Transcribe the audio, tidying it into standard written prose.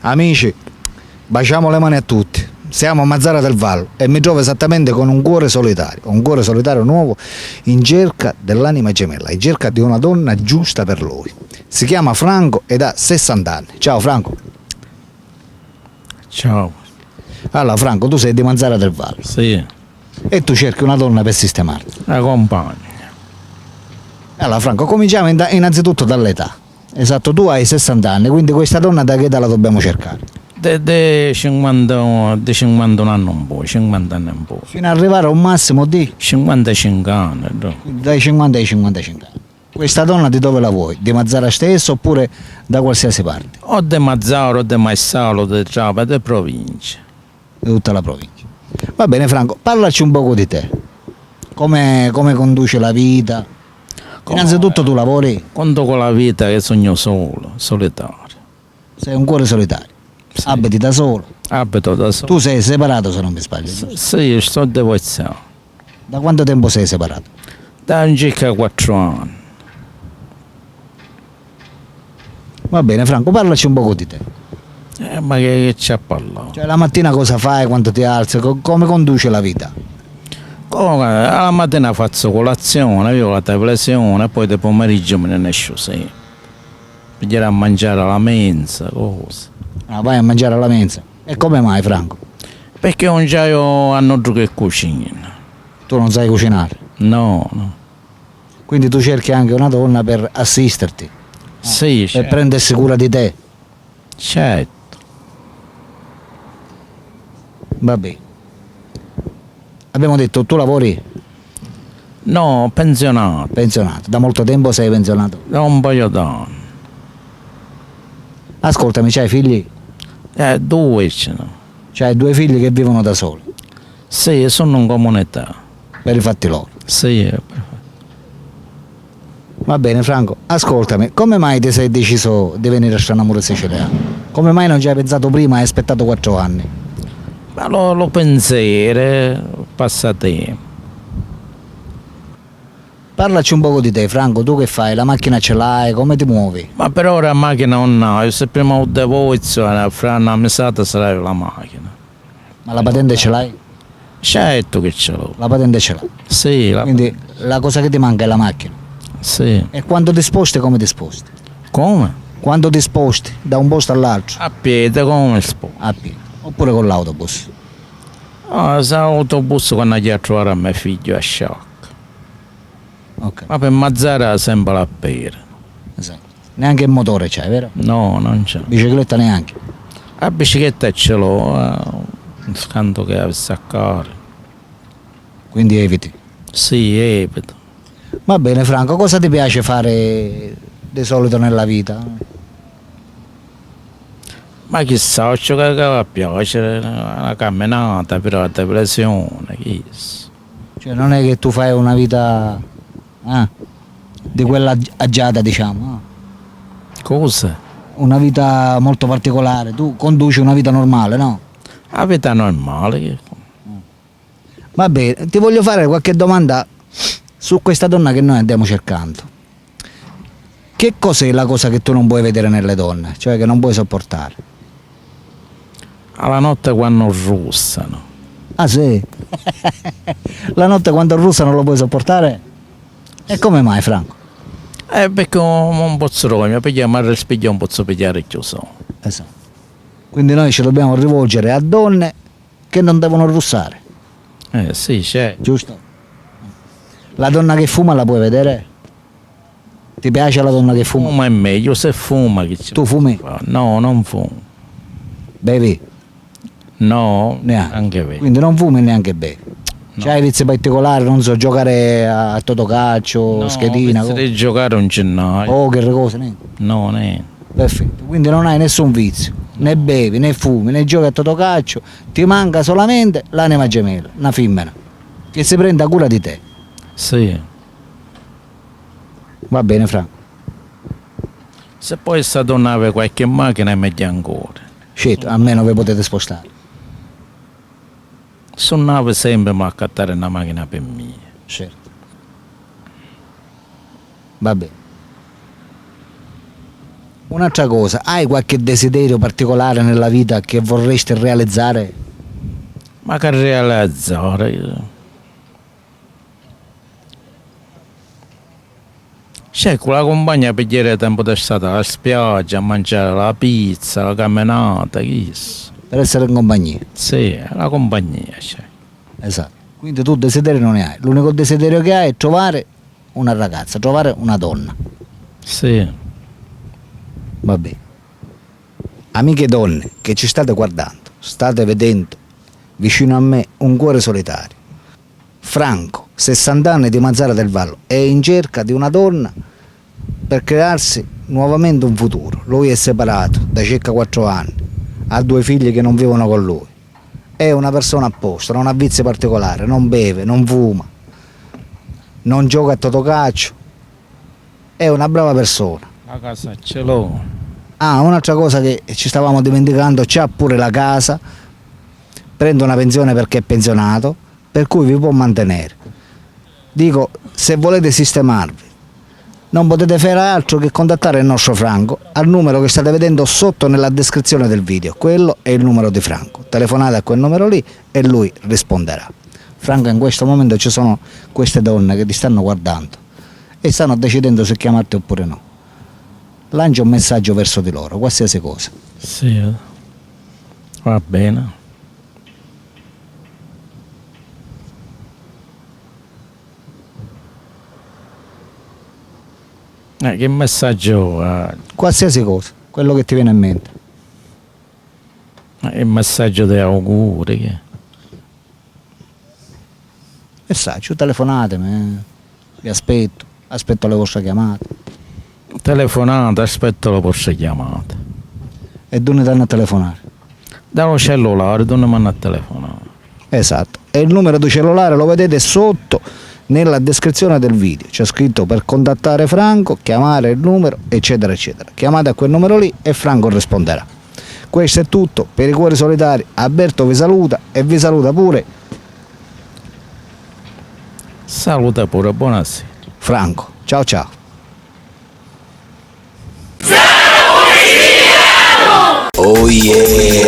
Amici, baciamo le mani a tutti. Siamo a Mazara del Vallo e mi trovo esattamente con un cuore solitario nuovo in cerca dell'anima gemella, in cerca di una donna giusta per lui. Si chiama Franco ed ha 60 anni. Ciao Franco. Ciao. Allora Franco, tu sei di Mazara del Vallo. Sì, E tu cerchi una donna per sistemarti. la compagna. Allora Franco, cominciamo innanzitutto dall'età. Esatto, tu hai 60 anni, quindi questa donna da che età la dobbiamo cercare? Di 51 anni un po', 50 anni un po'. Fino ad arrivare a un massimo di 55 anni. No. dai 50 ai 55 anni. Questa donna di dove la vuoi? Di Mazara stesso oppure da qualsiasi parte? O di Mazzaro, o di Maissalo, di Trapa, di provincia. Di tutta la provincia. Va bene Franco, parlaci un poco di te. Come conduci la vita? Innanzitutto tu lavori? Conto con la vita che sogno solo, solitario. Sei un cuore solitario. Sì. Abiti da solo. Abito da solo. Tu sei separato se non mi sbaglio. Sì, sto divorziato. Da quanto tempo sei separato? Da circa 4 anni. Va bene Franco, parlaci un poco di te. Ma che ci ha parlato? Cioè la mattina cosa fai, quando ti alzi, come conduci la vita? Alla mattina faccio colazione, vedo la televisione, poi del pomeriggio me ne esco, sì. Pigliare a mangiare alla mensa, cose. Ah, vai a mangiare alla mensa. E come mai Franco? Perché non c'è hanno che cucina. Tu non sai cucinare. No, no. Quindi tu cerchi anche una donna per assisterti, Sì, per prendersi cura di te. certo. Va bene. Abbiamo detto tu lavori No, pensionato. pensionato. Da molto tempo sei pensionato. Da un paio d'anni. Ascoltami, c'hai figli? 2 ce n'ho. C'hai 2 figli che vivono da soli, Sì, sono in comunità. per i fatti loro. Sì, Va bene Franco, ascoltami, come mai ti sei deciso di venire a Stranamuro Siciliano? Come mai non ci hai pensato prima e hai aspettato 4 anni? ma lo pensiero, passatempo. Parlaci un poco di te Franco, tu che fai? La macchina ce l'hai? Come ti muovi? Ma per ora la macchina non ho, se prima ho divorzio, fra una mesata sarà la macchina. Ma la patente ce l'hai? Certo che ce l'ho. La patente ce l'hai. Sì, Quindi la cosa che ti manca è la macchina. sì. E quando ti sposti come ti sposti? Come? Quando ti sposti da un posto all'altro? A piedi come si può? A piedi. Oppure con l'autobus? Se l'autobus quando andiamo a trovare a mio figlio a Sciacca. Ok, Ma per Mazzara sempre a piedi. esatto. Neanche il motore c'hai, vero? No, non c'è. Bicicletta neanche. La bicicletta ce l'ho, un scanto che avesse a caro. Quindi eviti. Sì, evito. Va bene Franco, cosa ti piace fare di solito nella vita? Ma chissà, ho che va piacere, una camminata, però la depressione, chissà. Cioè non è che tu fai una vita di quella agiata, diciamo. Cosa? Una vita molto particolare. Tu conduci una vita normale, no? La vita normale. Va bene, ti voglio fare qualche domanda su questa donna che noi andiamo cercando. Che cos'è la cosa che tu non puoi vedere nelle donne? Cioè che non puoi sopportare? Alla notte quando russano. Ah sì? La notte quando russa non lo puoi sopportare? E come mai Franco? Perché non posso dormire, perché mi respiro non posso pigliare chiuso. Esatto. Quindi noi ci dobbiamo rivolgere a donne che non devono russare, Sì, c'è. giusto? La donna che fuma la puoi vedere? Ti piace la donna che fuma? Fuma è meglio, se fuma che ci Tu fumi? fa. No, non fumo. Bevi? No, Neanche. anche vero. Quindi non fumi e neanche bevi. No. C'hai vizi particolari, non so, giocare a totocalcio, No, schedina, di giocare un gennaio. poker, cose, niente. No, ne. Perfetto, quindi non hai nessun vizio, né bevi, né fumi, né giochi a totocalcio, ti manca solamente l'anima gemella, una femmina, che si prenda cura di te. Sì. Va bene Franco, Se poi sta donna aveva qualche macchina è meglio ancora. certo, almeno vi potete spostare. Suonava sempre ma accattare una macchina per me. Certo. Va bene. Un'altra cosa, hai qualche desiderio particolare nella vita che vorresti realizzare? Ma che realizzare? C'è quella compagna per ieri tempo d'estate alla spiaggia a mangiare la pizza, la camminata, chissà. Per essere in compagnia. Sì, la compagnia c'è. Esatto. Quindi tu desideri non ne hai. L'unico desiderio che hai è trovare una ragazza, trovare una donna. Sì, Va bene. Amiche donne che ci state guardando, state vedendo vicino a me un cuore solitario. Franco, 60 anni di Mazzara del Vallo, è in cerca di una donna per crearsi nuovamente un futuro. Lui è separato da circa 4 anni, ha 2 figli che non vivono con lui. È una persona a posto, non ha vizi particolari, non beve, non fuma, non gioca a totocalcio. È una brava persona. la casa ce l'ho. Ah, un'altra cosa che ci stavamo dimenticando, c'ha pure la casa, prende una pensione perché è pensionato, per cui vi può mantenere. Dico, se volete sistemarvi, non potete fare altro che contattare il nostro Franco al numero che state vedendo sotto nella descrizione del video. Quello è il numero di Franco. Telefonate a quel numero lì e lui risponderà. Franco, in questo momento ci sono queste donne che ti stanno guardando e stanno decidendo se chiamarti oppure no. Lancia un messaggio verso di loro, qualsiasi cosa. Sì, va bene. Che messaggio? Qualsiasi cosa, quello che ti viene in mente. Il messaggio di auguri. Messaggio, telefonatemi, vi aspetto le vostre chiamate. Telefonate, aspetto la vostra chiamata. E dove danno a telefonare? Dallo cellulare, dove mi hanno a telefonare. Esatto, e il numero di cellulare lo vedete sotto nella descrizione del video, c'è scritto per contattare Franco, chiamare il numero, eccetera eccetera. Chiamate a quel numero lì e Franco risponderà. Questo è tutto per i cuori solitari. Alberto vi saluta e vi saluta pure Saluta pure, buonasera. Franco. Ciao ciao. Oh yeah!